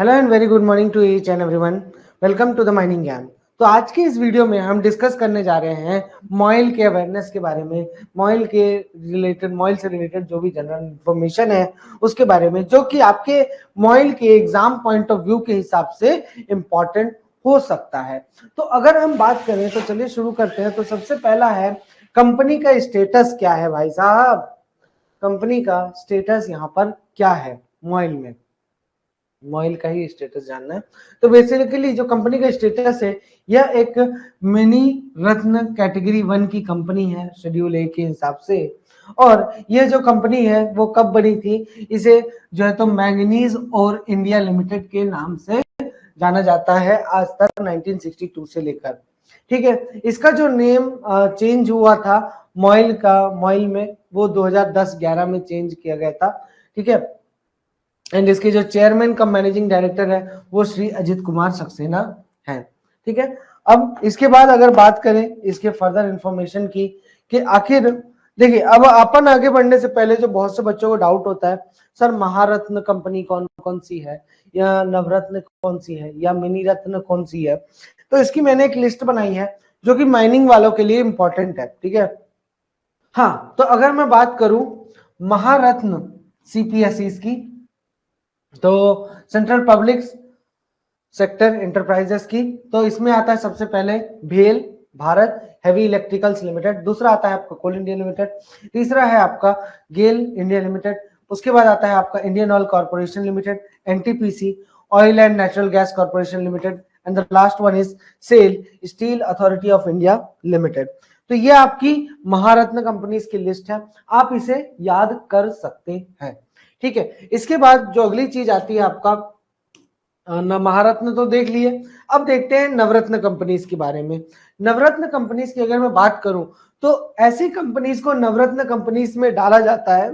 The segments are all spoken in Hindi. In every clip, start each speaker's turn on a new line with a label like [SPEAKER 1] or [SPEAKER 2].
[SPEAKER 1] Hello and very good morning to each and everyone. Welcome to the mining Gyan. तो आज के इस वीडियो में हम डिस्कस करने जा रहे हैं मॉइल के अवेयरनेस के बारे में, मॉइल से रिलेटेड जो भी जनरल इंफॉर्मेशन है उसके बारे में, जो कि आपके मॉइल के एग्जाम पॉइंट ऑफ व्यू के हिसाब से इंपॉर्टेंट हो सकता है। तो अगर हम बात करें तो चलिए शुरू करते हैं। तो सबसे पहला है कंपनी का स्टेटस क्या है भाई साहब। कंपनी का स्टेटस यहाँ पर क्या है मॉइल में, मॉइल का ही स्टेटस जानना है। तो बेसिकली जो कंपनी का स्टेटस है, यह एक मिनी रत्न कैटेगरी 1 की कंपनी है शेड्यूल ए के हिसाब से। और यह जो कंपनी है वो कब बनी थी, इसे जो है तो मैंगनीज और इंडिया लिमिटेड के नाम से जाना जाता है आज तक 1962 से लेकर। ठीक है, इसका जो नेम चेंज हुआ था मॉइल में, वो 2010-11 में चेंज किया गया था। ठीक है, एंड इसके जो चेयरमैन कम मैनेजिंग डायरेक्टर है वो श्री अजित कुमार सक्सेना है। ठीक है, अब इसके बाद अगर बात करें इसके फर्दर इंफॉर्मेशन की कि आखिर देखिए, अब अपन आगे बढ़ने से पहले जो बहुत से बच्चों को डाउट होता है, सर महारत्न कंपनी कौन कौन सी है, या नवरत्न कौन सी है, या मिनी रत्न कौन सी है। तो इसकी मैंने एक लिस्ट बनाई है जो कि माइनिंग वालों के लिए इंपॉर्टेंट है। ठीक है, हाँ, तो अगर मैं बात करूं महारत्न सीपीएसई की, तो सेंट्रल पब्लिक सेक्टर एंटरप्राइजेस की, तो इसमें आता है सबसे पहले भेल भारत हैवी इलेक्ट्रिकल्स लिमिटेड, दूसरा आता है आपका कोल इंडिया लिमिटेड, तीसरा है आपका गेल इंडिया लिमिटेड, उसके बाद आता है आपका Indian oil corporation limited, NTPC oil and natural gas corporation limited, and the last one is SAIL steel authority of India limited. तो ये आपकी महारत्न कंपनीज की लिस्ट है, आप इसे याद कर सकते हैं। ठीक है, इसके बाद जो अगली चीज आती है आपका महारत्न तो देख लिए, अब देखते हैं नवरत्न कंपनीज के बारे में। नवरत्न कंपनीज की अगर मैं बात करूं तो ऐसी कंपनीज को नवरत्न कंपनीज में डाला जाता है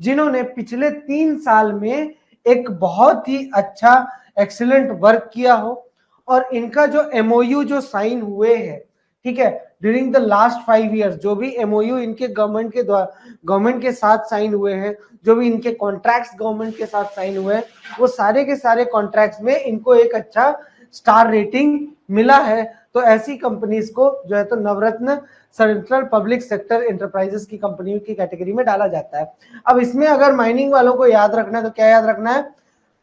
[SPEAKER 1] जिन्होंने पिछले 3 साल में एक बहुत ही अच्छा एक्सीलेंट वर्क किया हो, और इनका जो एमओयू जो साइन हुए हैं, ठीक है, ड्यूरिंग द लास्ट 5 ईयर्स, जो भी एमओयू इनके गवर्नमेंट के साथ साइन हुए हैं, जो भी इनके कॉन्ट्रैक्ट्स गवर्नमेंट के साथ साइन हुए हैं, वो सारे के सारे कॉन्ट्रैक्ट्स में इनको एक अच्छा स्टार रेटिंग मिला है। तो ऐसी कंपनीज को जो है तो नवरत्न सेंट्रल पब्लिक सेक्टर एंटरप्राइजेस की कंपनियों की कैटेगरी में डाला जाता है। अब इसमें अगर माइनिंग वालों को याद रखना है तो क्या याद रखना है,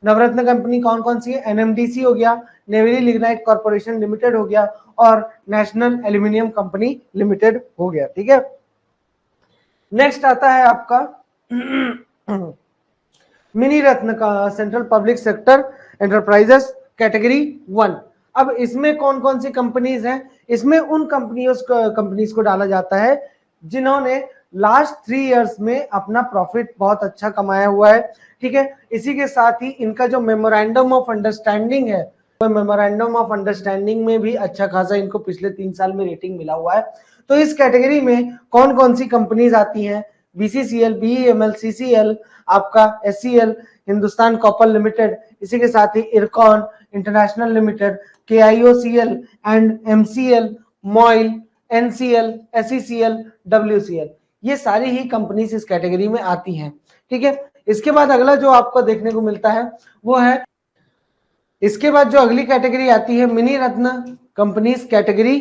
[SPEAKER 1] नवरत्न कंपनी कौन कौन सी है, एनएमडीसी हो गया, नेवरी लिग्नाइट कॉर्पोरेशन लिमिटेड हो गया, और नेशनल एल्यूमिनियम कंपनी लिमिटेड हो गया। ठीक है, नेक्स्ट आता है आपका मिनी रत्न का central public sector enterprises category 1। अब इसमें कौन कौन सी कंपनीज हैं, इसमें उन कंपनीज को डाला जाता है जिन्होंने लास्ट 3 इयर्स में अपना प्रॉफिट बहुत अच्छा कमाया हुआ है। ठीक है, इसी के साथ ही इनका जो मेमोरेंडम ऑफ अंडरस्टैंडिंग है, तो मेमोरेंडम ऑफ अंडरस्टैंडिंग में भी अच्छा खासा इनको पिछले 3 साल में रेटिंग मिला हुआ है। तो इस कैटेगरी में कौन कौन सी कंपनीज आती हैं, बीसीसीएल, बीईएमएल, सीसीएल, आपका एससीएल, हिंदुस्तान कॉपर लिमिटेड, इसी के साथ ही Ircon International Limited, KIOCL and MCL, MOIL, NCL, SECL, WCL, ये सारी ही कंपनीज इस कैटेगरी में आती हैं। ठीक है, इसके बाद अगला जो आपको देखने को मिलता है वो है, इसके बाद जो अगली कैटेगरी आती है मिनी रत्न कंपनीज कैटेगरी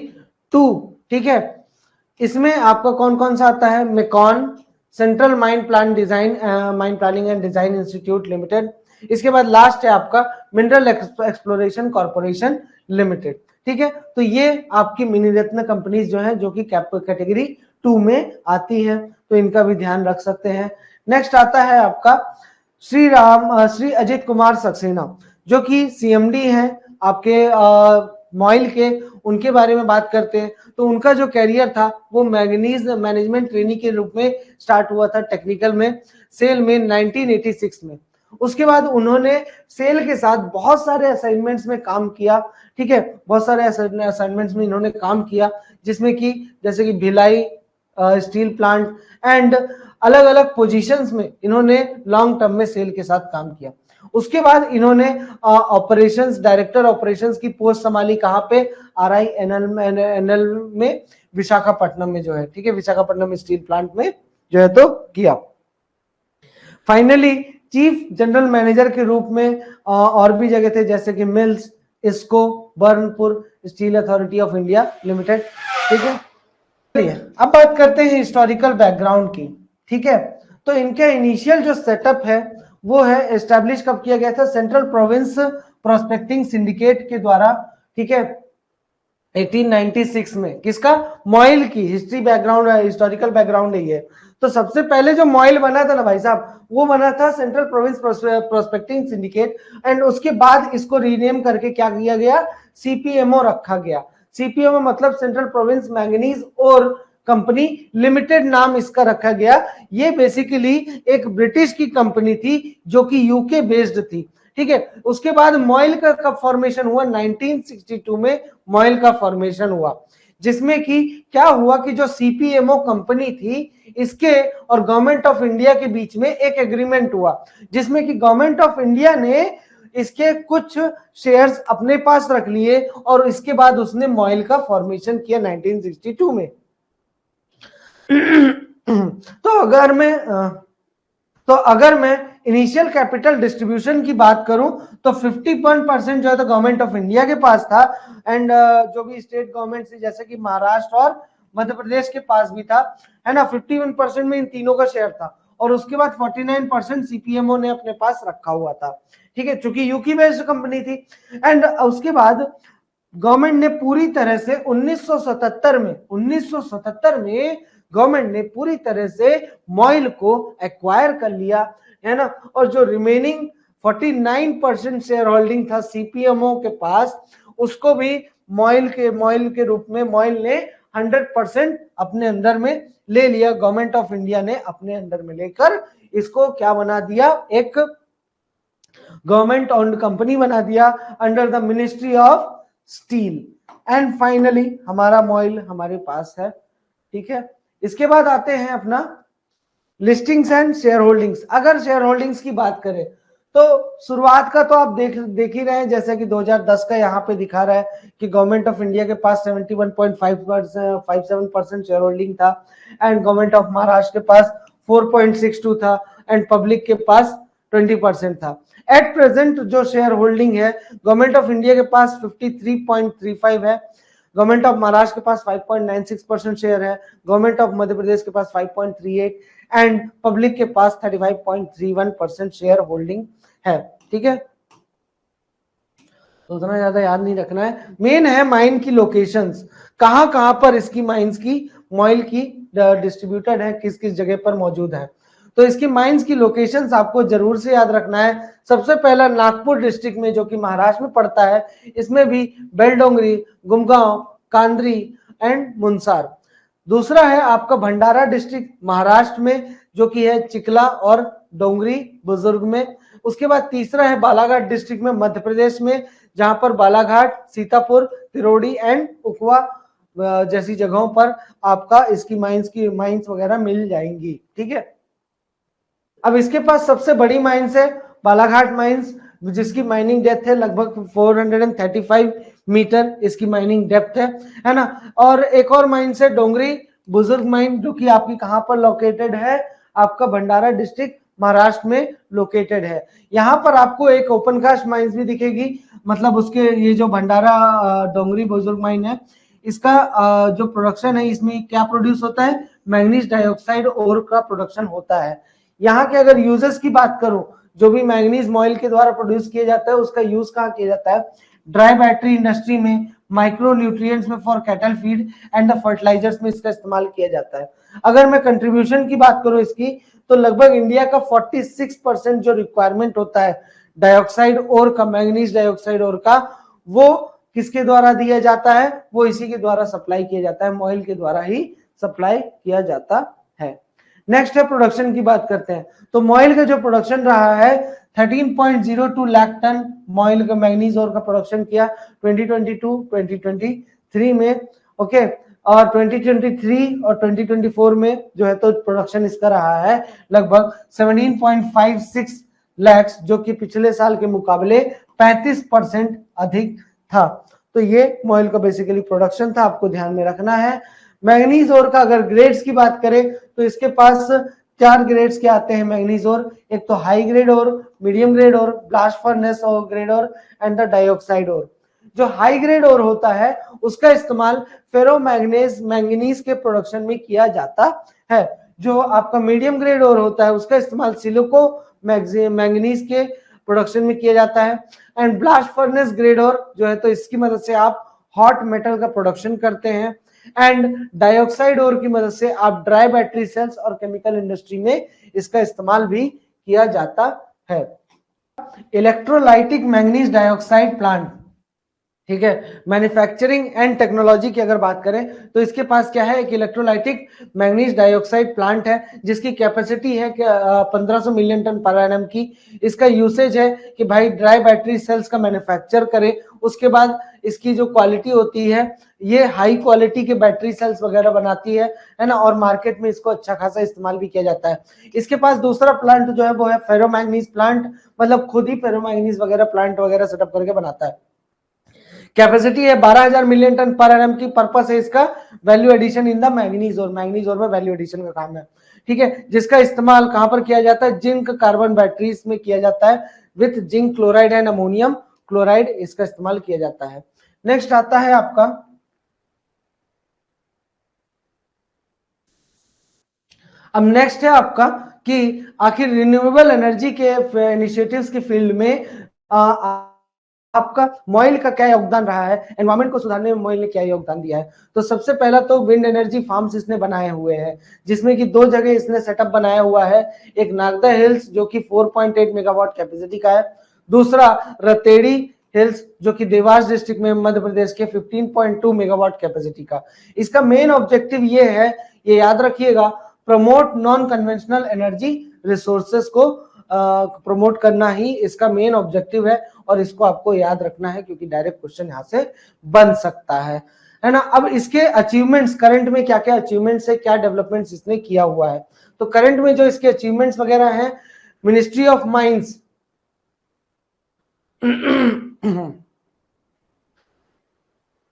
[SPEAKER 1] 2। ठीक है, इसमें आपका कौन कौन सा आता है, MECON central mind planning and design institute limited, इसके बाद लास्ट है आपका मिनरल एक्सप्लोरेशन कॉर्पोरेशन लिमिटेड। ठीक है, तो ये आपकी मिनी रत्न कंपनीज जो है, जो कि कैटेगरी 2 में आती है, तो इनका भी ध्यान रख सकते हैं। नेक्स्ट आता है आपका श्री अजित कुमार सक्सेना, जो कि सीएमडी हैं आपके मॉइल के, उनके बारे में बात करते हैं तो उनका जो कैरियर था वो मैग्नीज मैनेजमेंट ट्रेनी के रूप में स्टार्ट हुआ था टेक्निकल में, सेल में 1986 में। उसके बाद उन्होंने सेल के साथ बहुत सारे असाइनमेंट्स में काम किया। ठीक है, बहुत सारे असाइनमेंट्स में इन्होंने काम किया, जिसमें कि जैसे कि भिलाई स्टील प्लांट एंड अलग अलग पोजीशंस में इन्होंने लॉन्ग टर्म में सेल के साथ काम किया। उसके बाद इन्होंने ऑपरेशंस डायरेक्टर ऑपरेशंस की पोस्ट संभाली, कहां पे, RINL में, विशाखापट्टनम में जो है। ठीक है, विशाखापट्टनम स्टील प्लांट में जो है तो किया। फाइनली चीफ जनरल मैनेजर के रूप में और भी जगह थे, जैसे कि मिल्स, इसको, Burnpur steel authority of India limited. ठीक है, चलिए अब बात करते हैं हिस्टोरिकल बैकग्राउंड की। ठीक है, तो इनके इनिशियल जो सेटअप है वो है, एस्टैब्लिश कब किया गया था, सेंट्रल प्रोविंस प्रोस्पेक्टिंग सिंडिकेट के द्वारा। ठीक है, 1896 में। किसका? मॉइल की हिस्ट्री बैकग्राउंड, हिस्टोरिकल बैकग्राउंड है ये। तो सबसे पहले जो मॉइल बना था ना भाई साहब, वो बना था central province prospecting syndicate, and उसके बाद इसको रीनेम करके क्या किया गया, सीपीएमओ रखा गया। सीपीएमओ मतलब सेंट्रल प्रोविंस मैंगनीज और कंपनी लिमिटेड नाम इसका रखा गया। ये बेसिकली एक ब्रिटिश की कंपनी थी जो कि यूके बेस्ड थी। ठीक है, उसके बाद मॉइल का कब फॉर्मेशन हुआ, 1962 में मॉइल का फॉर्मेशन हुआ, जिसमें कि क्या हुआ कि जो सीपीएमओ कंपनी थी इसके और गवर्नमेंट ऑफ इंडिया के बीच में एक एग्रीमेंट हुआ, जिसमें कि गवर्नमेंट ऑफ इंडिया ने इसके कुछ शेयर्स अपने पास रख लिए और इसके बाद उसने मॉइल का फॉर्मेशन किया 1962 में। तो अगर मैं इनिशियल कैपिटल डिस्ट्रीब्यूशन की बात करूं तो 51% जो है तो गवर्नमेंट ऑफ इंडिया के पास था, एंड जो भी स्टेट गवर्नमेंट से जैसे कि महाराष्ट्र और मध्य प्रदेश के पास भी था, है ना। 51% में इन तीनों का शेयर था, और उसके बाद 49% सीपीएमओ ने अपने पास रखा हुआ था। ठीक है, चूंकि यूके बेस्ड कंपनी थी। एंड उसके बाद गवर्नमेंट ने पूरी तरह से 1977 में गवर्नमेंट ने पूरी तरह से मॉइल को एक्वायर कर लिया, है ना। और जो रिमेनिंग 49% शेयर होल्डिंग था सीपीएमओ के पास, उसको भी मॉइल के रूप में मॉइल ने 100% अपने अंदर में ले लिया। गवर्नमेंट ऑफ इंडिया ने अपने अंदर में लेकर इसको क्या बना दिया, एक गवर्नमेंट ओन्ड कंपनी बना दिया under the ministry of steel. And finally हमारा मॉइल हमारे पास है। ठीक है, इसके बाद आते हैं अपना लिस्टिंग्स एंड शेयर होल्डिंग्स। अगर शेयर होल्डिंग्स की बात करें तो शुरुआत का तो आप देख ही रहे हैं, जैसे कि 2010 का यहाँ पे दिखा रहा है कि गवर्नमेंट ऑफ इंडिया के पास 71.57% शेयर होल्डिंग था, एंड गवर्नमेंट ऑफ महाराष्ट्र के पास 4.62 था, एंड पब्लिक के पास 20% था। एट प्रेजेंट जो शेयर होल्डिंग है, गवर्नमेंट ऑफ इंडिया के पास 53.35 है, गवर्नमेंट ऑफ महाराष्ट्र के पास 5.96% शेयर है, गवर्नमेंट ऑफ मध्य प्रदेश के पास 5.38 एंड पब्लिक के पास 35.31% शेयर होल्डिंग है। ठीक है, तो उतना ज्यादा याद नहीं रखना है। मेन है माइन की लोकेशंस, कहां कहां पर इसकी माइंस की मॉइल की डिस्ट्रीब्यूटेड है, किस किस जगह पर मौजूद है। तो इसकी माइंस की लोकेशंस आपको जरूर से याद रखना है। सबसे पहला नागपुर डिस्ट्रिक्ट में, जो कि महाराष्ट्र में पड़ता है, इसमें भी बेलडोंगरी, गुमगांव, कांद्री एंड मुनसार। दूसरा है आपका भंडारा डिस्ट्रिक्ट महाराष्ट्र में, जो कि है चिकला और डोंगरी बुजुर्ग में। उसके बाद तीसरा है बालाघाट डिस्ट्रिक्ट में मध्य प्रदेश में, जहां पर बालाघाट, सीतापुर, तिरोड़ी एंड उकवा जैसी जगहों पर आपका इसकी माइंस वगैरह मिल जाएंगी। ठीक है, अब इसके पास सबसे बड़ी माइंस है बालाघाट माइंस, जिसकी माइनिंग डेप्थ है लगभग 435 मीटर इसकी माइनिंग डेप्थ है ना। और एक और माइंस है डोंगरी बुजुर्ग माइन, जो कि आपकी कहां पर लोकेटेड है, आपका भंडारा डिस्ट्रिक्ट महाराष्ट्र में लोकेटेड है। यहाँ पर आपको एक ओपन कास्ट माइंस भी दिखेगी, मतलब उसके ये जो भंडारा डोंगरी बुजुर्ग माइन है, इसका जो प्रोडक्शन है, इसमें क्या प्रोड्यूस होता है, मैंगनीज डाइऑक्साइड ओर का प्रोडक्शन होता है। यहाँ के अगर यूजेस की बात करूं, जो भी मैंगनीज मॉइल के द्वारा प्रोड्यूस किया जाता है उसका यूज कहाँ किया जाता है, ड्राई बैटरी इंडस्ट्री में, माइक्रो न्यूट्रिएंट्स में for cattle feed and the fertilisers में इसका इस्तेमाल किया जाता है। अगर मैं कंट्रीब्यूशन की बात करूं इसकी, तो लगभग इंडिया का 46% जो रिक्वायरमेंट होता है डाइऑक्साइड ओर का, मैंगनीज डाइऑक्साइड ओर का, वो किसके द्वारा दिया जाता है, वो इसी के द्वारा सप्लाई किया जाता है, मॉइल के द्वारा ही सप्लाई किया जाता है। नेक्स्ट है प्रोडक्शन की बात करते हैं। तो मॉइल का जो प्रोडक्शन रहा है 13.02 लाख टन मॉइल का मैंगनीज ओर का प्रोडक्शन किया 2022-2023 में। ओके, और 2023 और 2024 में जो है तो प्रोडक्शन इसका रहा है लगभग 17.56 लाख, जो कि पिछले साल के मुकाबले 35% अधिक था। तो ये मॉइल का बेसिकली प्रोडक्शन था, आपको ध्यान में रखना है। मैंगनीज ओर का अगर ग्रेड्स की बात करें तो इसके पास चार ग्रेड्स के आते हैं मैग्नीज और, एक तो हाई ग्रेड और, मीडियम ग्रेड और, ब्लास्ट फर्नेस और ग्रेड और, एंड द डाइऑक्साइड और। जो हाई ग्रेड और होता है उसका इस्तेमाल फेरो मैंगनीज के प्रोडक्शन में किया जाता है। जो आपका मीडियम ग्रेड और होता है उसका इस्तेमाल सिलिको मैंगनीज के प्रोडक्शन में किया जाता है। एंड ब्लास्ट फर्नेस ग्रेड और जो है तो इसकी मदद से आप हॉट मेटल का प्रोडक्शन करते हैं। एंड डाइऑक्साइड ओर की मदद से आप ड्राई बैटरी सेल्स और केमिकल इंडस्ट्री में इसका इस्तेमाल भी किया जाता है। इलेक्ट्रोलाइटिक मैंगनीज डाइऑक्साइड प्लांट, ठीक है, मैन्युफैक्चरिंग एंड टेक्नोलॉजी की अगर बात करें तो इसके पास क्या है, एक इलेक्ट्रोलाइटिक मैंगनीज डाइऑक्साइड प्लांट है जिसकी कैपेसिटी है 1500 मिलियन टन पर एनम की। इसका यूसेज है कि भाई ड्राई बैटरी सेल्स का मैन्युफैक्चर करे, उसके बाद इसकी जो क्वालिटी होती है ये हाई क्वालिटी के बैटरी सेल्स वगैरह बनाती है ना, और मार्केट में इसको अच्छा खासा इस्तेमाल भी किया जाता है। इसके पास दूसरा प्लांट जो है वो है फेरोमैंगनीज प्लांट, मतलब खुद ही फेरोमैंगनीज वगैरह प्लांट वगैरह सेटअप करके बनाता है। कैपेसिटी है 12,000 मिलियन टन पर एनम की। पर्पस है इसका value addition in the manganese ore, manganese ore में वैल्यू एडिशन का काम है, ठीक है, जिसका इस्तेमाल कहां पर किया जाता है, जिंक कार्बन बैटरीज में किया जाता है with zinc chloride and ammonium chloride, इसका इस्तेमाल किया जाता है। नेक्स्ट आता है आपका, अब नेक्स्ट है आपका कि आखिर रिन्यूएबल एनर्जी के इनिशिएटिव्स के फील्ड में आपका मॉइल का क्या योगदान रहा है, एनवायरमेंट को सुधारने में मॉइल ने क्या योगदान दिया है। तो सबसे पहला तो विंड एनर्जी फार्म्स इसने बनाए हुए हैं, जिसमें कि दो जगह इसने सेटअप बनाया हुआ है, एक नागदा हिल्स जो कि 4.8 मेगावाट कैपेसिटी का है, दूसरा रतेड़ी हिल्स जो कि देवास डिस्ट्रिक्ट में मध्य प्रदेश के 15.2 मेगावाट कैपेसिटी का। इसका मेन ऑब्जेक्टिव ये है, ये याद रखिएगा, promote non conventional energy resources को प्रमोट करना ही इसका मेन ऑब्जेक्टिव है, और इसको आपको याद रखना है क्योंकि डायरेक्ट क्वेश्चन यहां से बन सकता है ना। अब इसके अचीवमेंट्स, करंट में क्या क्या अचीवमेंट्स है, क्या डेवलपमेंट्स इसने किया हुआ है, तो करंट में जो इसके अचीवमेंट्स वगैरह हैं, मिनिस्ट्री ऑफ माइंस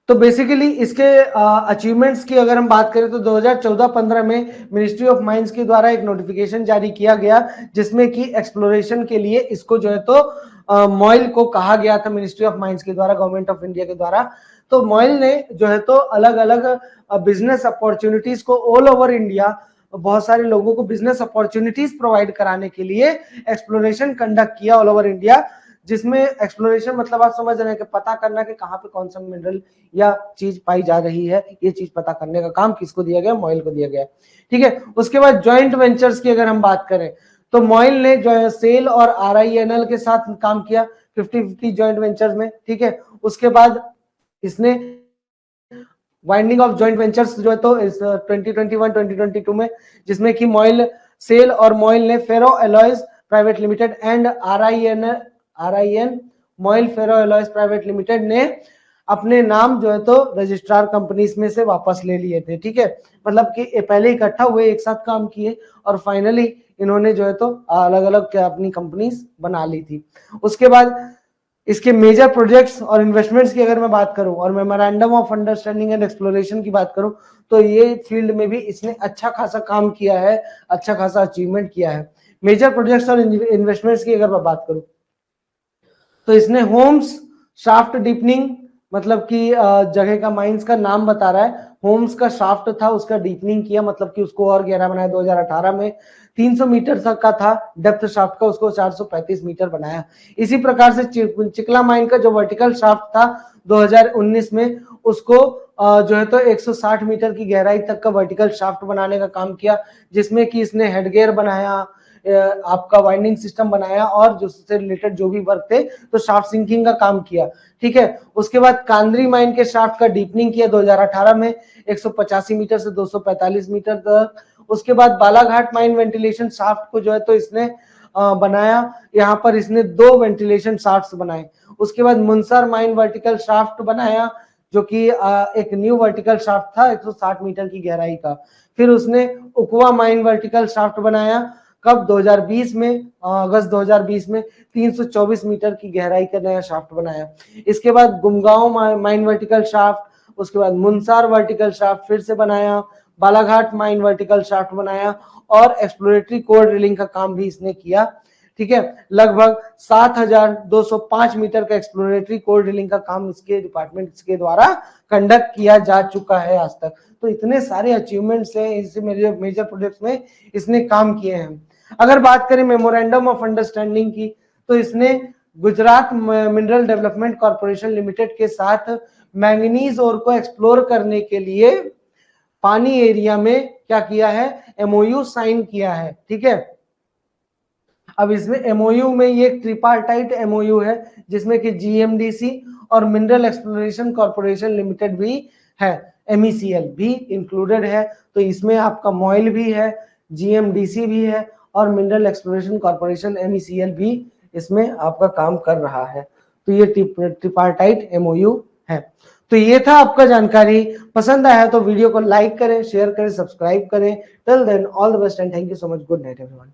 [SPEAKER 1] तो बेसिकली इसके अचीवमेंट्स की अगर हम बात करें तो 2014-15 में मिनिस्ट्री ऑफ माइंस के द्वारा एक नोटिफिकेशन जारी किया गया जिसमें कि एक्सप्लोरेशन के लिए इसको जो है तो मॉइल को कहा गया था मिनिस्ट्री ऑफ माइंस के द्वारा, गवर्नमेंट ऑफ इंडिया के द्वारा। तो मॉइल ने जो है तो अलग अलग बिजनेस अपॉर्चुनिटीज को ऑल ओवर इंडिया, बहुत सारे लोगों को बिजनेस अपॉर्चुनिटीज प्रोवाइड कराने के लिए एक्सप्लोरेशन कंडक्ट किया ऑल ओवर इंडिया, जिसमें एक्सप्लोरेशन मतलब आप समझ रहे हैं कि पता करना कि कहाँ पे कौन सा मिनरल या चीज पाई जा रही है, ये चीज पता करने का काम किसको दिया गया, मॉइल को दिया गया, ठीक है। उसके बाद ज्वाइंट वेंचर्स की अगर हम बात करें तो मॉइल ने जो है सेल और RINL के साथ काम किया 50-50 ज्वाइंट वेंचर्स में, ठीक है। उसके बाद इसने वाइंडिंग ऑफ ज्वाइंट वेंचर्स जो है तो इस 2021-2022 में, जिसमें कि मॉइल सेल और मॉइल ने Ferro Alloys Private Limited and RIN MOIL Ferro Alloys Private Limited ने अपने नाम जो है तो रजिस्ट्रार कंपनीज में से वापस ले लिए थे, ठीक है। मतलब कि पहले इकट्ठा हुए, एक साथ काम किए और फाइनली इन्होंने जो है तो अलग अलग अपनी कंपनीज बना ली थी। उसके बाद इसके मेजर प्रोजेक्ट्स और इन्वेस्टमेंट्स की अगर मैं बात करूं और memorandum of understanding and exploration की बात करूं तो ये फील्ड में भी इसने अच्छा खासा काम किया है, अच्छा खासा अचीवमेंट किया है। मेजर प्रोजेक्ट्स और इन्वेस्टमेंट्स की अगर मैं बात करूं तो इसने होम्स शाफ्ट डीपनिंग, मतलब कि जगह का माइंस का नाम बता रहा है, होम्स का शाफ्ट था उसका डीपनिंग किया, मतलब कि उसको और गहरा बनाया। 2018 में 300 मीटर तक का था डेप्थ शाफ्ट का, उसको 435 मीटर बनाया। इसी प्रकार से चिकला माइन का जो वर्टिकल शाफ्ट था 2019 में, उसको जो है तो 160 मीटर की गहराई तक का वर्टिकल शाफ्ट बनाने का काम किया, जिसमें कि इसने हेडगियर बनाया, आपका वाइंडिंग सिस्टम बनाया और जो उससे रिलेटेड जो भी वर्क थे तो शाफ्ट सिंकिंग का काम किया, ठीक है। उसके बाद कांद्री माइन के शाफ्ट का डीपनिंग किया 2018 में 185 मीटर से 245 मीटर तक। उसके बाद बालाघाट माइन वेंटिलेशन शाफ्ट को जो है तो इसने बनाया, यहाँ पर इसने 2 वेंटिलेशन शाफ्ट बनाए। उसके बाद मुनसर माइन वर्टिकल शाफ्ट बनाया जो कि एक न्यू वर्टिकल शाफ्ट था 160 मीटर की गहराई का। फिर उसने उकवा माइन वर्टिकल शाफ्ट बनाया, कब, 2020 में, अगस्त 2020 में 324 मीटर की गहराई का नया शाफ्ट बनाया। इसके बाद गुमगांव माइन वर्टिकल शाफ्ट, उसके बाद मुनसार वर्टिकल शाफ्ट फिर से बनाया, बालाघाट माइन वर्टिकल शाफ्ट बनाया और एक्सप्लोरेटरी कोर ड्रिलिंग का काम भी इसने किया। ठीक है, लगभग 7,205 मीटर का एक्सप्लोरेटरी कोर ड्रिलिंग का काम इसके डिपार्टमेंट के द्वारा कंडक्ट किया जा चुका है आज तक। तो इतने सारे अचीवमेंट्स हैं इस मेजर प्रोजेक्ट्स में इसने काम किए हैं। अगर बात करें मेमोरेंडम ऑफ अंडरस्टैंडिंग की, तो इसने Gujarat mineral development corporation limited के साथ मैंगनीज ओर को एक्सप्लोर करने के लिए पानी एरिया में क्या किया है, एमओयू साइन किया है। ठीक है, अब इसमें एमओयू में ये ट्रिपार्टाइट एमओयू है जिसमें कि जीएमडीसी और मिनरल एक्सप्लोरेशन कॉर्पोरेशन लिमिटेड भी है, एमईसीएल भी इंक्लूडेड है। तो इसमें आपका मॉइल भी है, जीएमडीसी भी है और मिनरल एक्सप्लोरेशन कॉर्पोरेशन एमईसीएल भी इसमें आपका काम कर रहा है। तो ये ट्रिपार्टाइट एमओयू है। तो ये था आपका जानकारी। पसंद आया तो वीडियो को लाइक करें, शेयर करें, सब्सक्राइब करें। Till then all the best and thank you so much. Good night everyone.